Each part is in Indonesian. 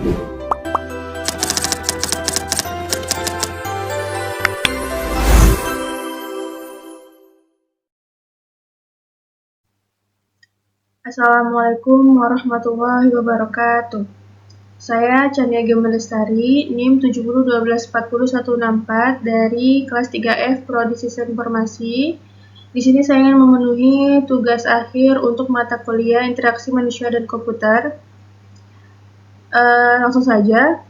Assalamualaikum warahmatullahi wabarakatuh. Saya Chania Gemelestari, NIM 70124164 dari kelas 3F Prodi Sistem Informasi. Di sini saya ingin memenuhi tugas akhir untuk mata kuliah Interaksi Manusia dan Komputer. Langsung saja,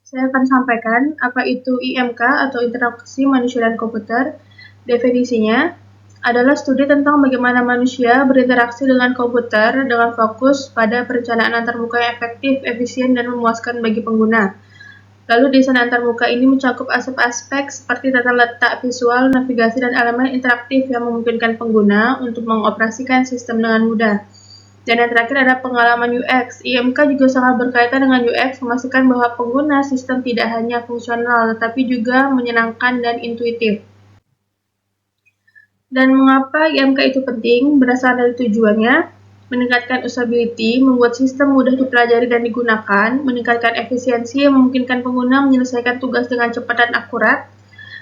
saya akan sampaikan apa itu IMK atau Interaksi Manusia dan Komputer. Definisinya adalah studi tentang bagaimana manusia berinteraksi dengan komputer dengan fokus pada perencanaan antarmuka yang efektif, efisien, dan memuaskan bagi pengguna. Lalu desain antarmuka ini mencakup aspek-aspek seperti tata letak visual, navigasi, dan elemen interaktif yang memungkinkan pengguna untuk mengoperasikan sistem dengan mudah. Dan yang terakhir ada pengalaman UX. IMK juga sangat berkaitan dengan UX, memastikan bahwa pengguna sistem tidak hanya fungsional, tetapi juga menyenangkan dan intuitif. Dan mengapa IMK itu penting? Berdasarkan dari tujuannya, meningkatkan usability, membuat sistem mudah dipelajari dan digunakan, meningkatkan efisiensi yang memungkinkan pengguna menyelesaikan tugas dengan cepat dan akurat,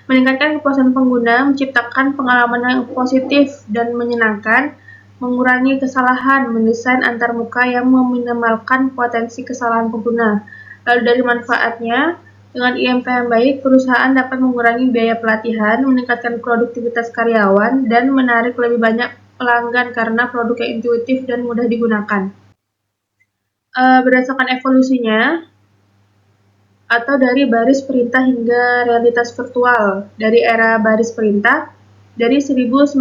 meningkatkan kepuasan pengguna, menciptakan pengalaman yang positif dan menyenangkan, mengurangi kesalahan, mendesain antarmuka yang meminimalkan potensi kesalahan pengguna. Lalu dari manfaatnya, dengan IMK yang baik, perusahaan dapat mengurangi biaya pelatihan, meningkatkan produktivitas karyawan, dan menarik lebih banyak pelanggan karena produk yang intuitif dan mudah digunakan. Berdasarkan evolusinya, atau dari baris perintah hingga realitas virtual, dari era baris perintah, dari 1960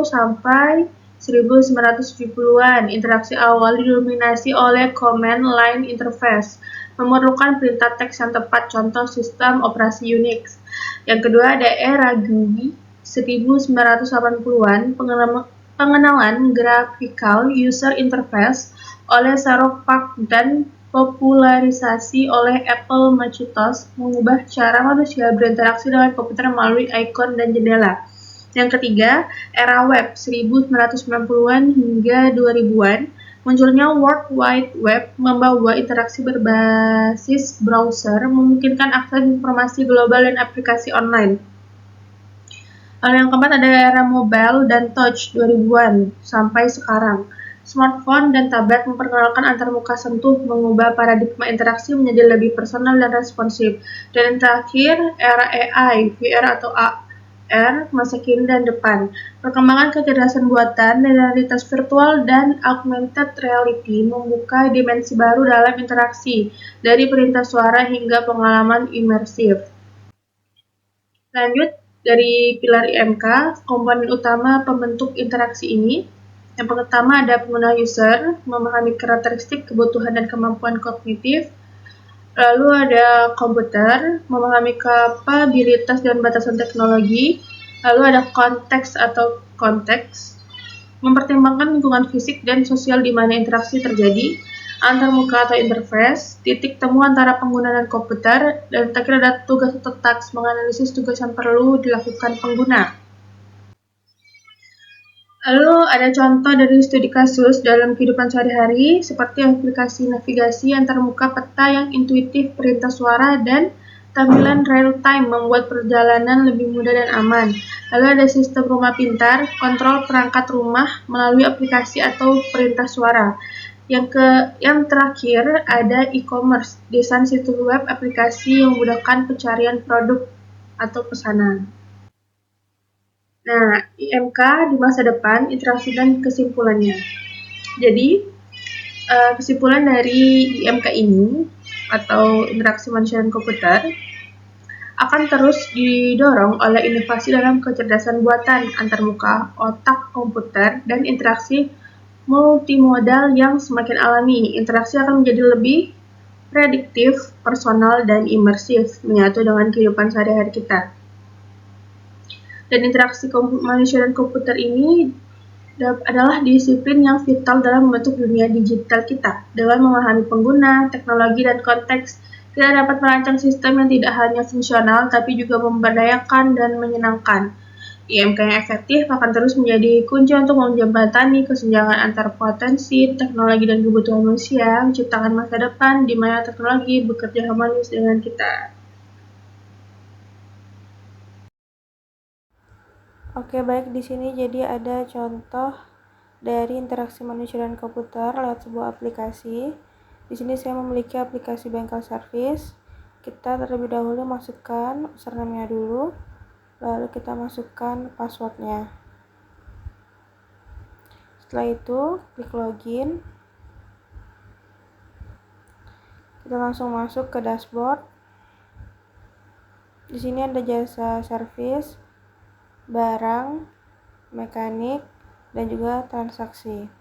sampai 1970-an, interaksi awal didominasi oleh command line interface, memerlukan perintah teks yang tepat, contoh sistem operasi Unix. Yang kedua ada era GUI, 1980-an, pengenalan graphical user interface oleh Xerox PARC dan popularisasi oleh Apple Macintosh mengubah cara manusia berinteraksi dengan komputer melalui ikon dan jendela. Yang ketiga, era web 1990-an hingga 2000-an, munculnya World Wide Web membawa interaksi berbasis browser, memungkinkan akses informasi global dan aplikasi online. Lalu yang keempat ada era mobile dan touch 2000-an sampai sekarang. Smartphone dan tablet memperkenalkan antarmuka sentuh, mengubah paradigma interaksi menjadi lebih personal dan responsif. Dan yang terakhir, era AI, VR atau AR, masa kini dan depan. Perkembangan kecerdasan buatan, realitas virtual, dan augmented reality membuka dimensi baru dalam interaksi, dari perintah suara hingga pengalaman imersif. Lanjut, dari pilar IMK, komponen utama pembentuk interaksi ini. Yang pertama ada pengguna user, memahami karakteristik, kebutuhan, dan kemampuan kognitif. Lalu ada komputer, memahami kapabilitas dan batasan teknologi. Lalu ada konteks atau konteks, mempertimbangkan lingkungan fisik dan sosial di mana interaksi terjadi. Antarmuka atau interface, titik temu antara pengguna dan komputer. Dan terakhir ada tugas atau task, menganalisis tugas yang perlu dilakukan pengguna. Lalu ada contoh dari studi kasus dalam kehidupan sehari-hari seperti aplikasi navigasi antarmuka, peta yang intuitif, perintah suara, dan tampilan real-time membuat perjalanan lebih mudah dan aman. Lalu ada sistem rumah pintar, kontrol perangkat rumah melalui aplikasi atau perintah suara. Yang terakhir ada e-commerce, desain situs web aplikasi yang memudahkan pencarian produk atau pesanan. Nah, IMK di masa depan, interaksi dan kesimpulannya. Jadi, kesimpulan dari IMK ini, atau interaksi manusia dan komputer, akan terus didorong oleh inovasi dalam kecerdasan buatan antarmuka, otak komputer, dan interaksi multimodal yang semakin alami. Interaksi akan menjadi lebih prediktif, personal, dan imersif, menyatu dengan kehidupan sehari-hari kita. Dan interaksi manusia dan komputer ini adalah disiplin yang vital dalam membentuk dunia digital kita. Dengan memahami pengguna, teknologi, dan konteks, kita dapat merancang sistem yang tidak hanya fungsional, tapi juga memberdayakan dan menyenangkan. IMK yang efektif akan terus menjadi kunci untuk menjembatani kesenjangan antar potensi, teknologi, dan kebutuhan manusia, menciptakan masa depan di mana teknologi bekerja harmonis dengan kita. Oke, baik, di sini jadi ada contoh dari interaksi manusia dan komputer lewat sebuah aplikasi. Di sini saya memiliki aplikasi bengkel service. Kita terlebih dahulu masukkan username-nya dulu, lalu kita masukkan passwordnya. Setelah itu klik login. Kita langsung masuk ke dashboard. Di sini ada jasa servis, barang, mekanik, dan juga transaksi.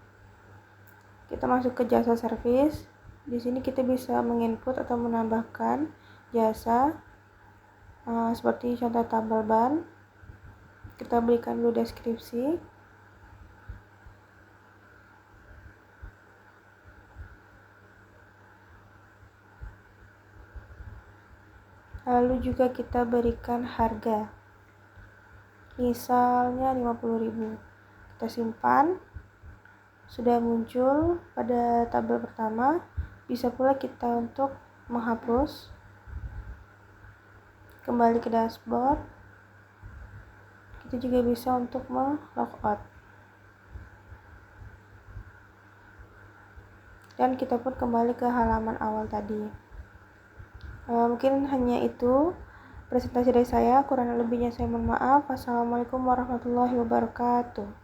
Kita masuk ke jasa servis. Di sini kita bisa menginput atau menambahkan jasa seperti contoh tambal ban. Kita berikan dulu deskripsi. Lalu juga kita berikan harga. Misalnya 50.000. Kita simpan. Sudah muncul pada tabel pertama. Bisa pula kita untuk menghapus. Kembali ke dashboard. Kita juga bisa untuk logout. Dan kita pun kembali ke halaman awal tadi. Mungkin hanya itu presentasi dari saya, kurang lebihnya saya mohon maaf. Wassalamualaikum warahmatullahi wabarakatuh.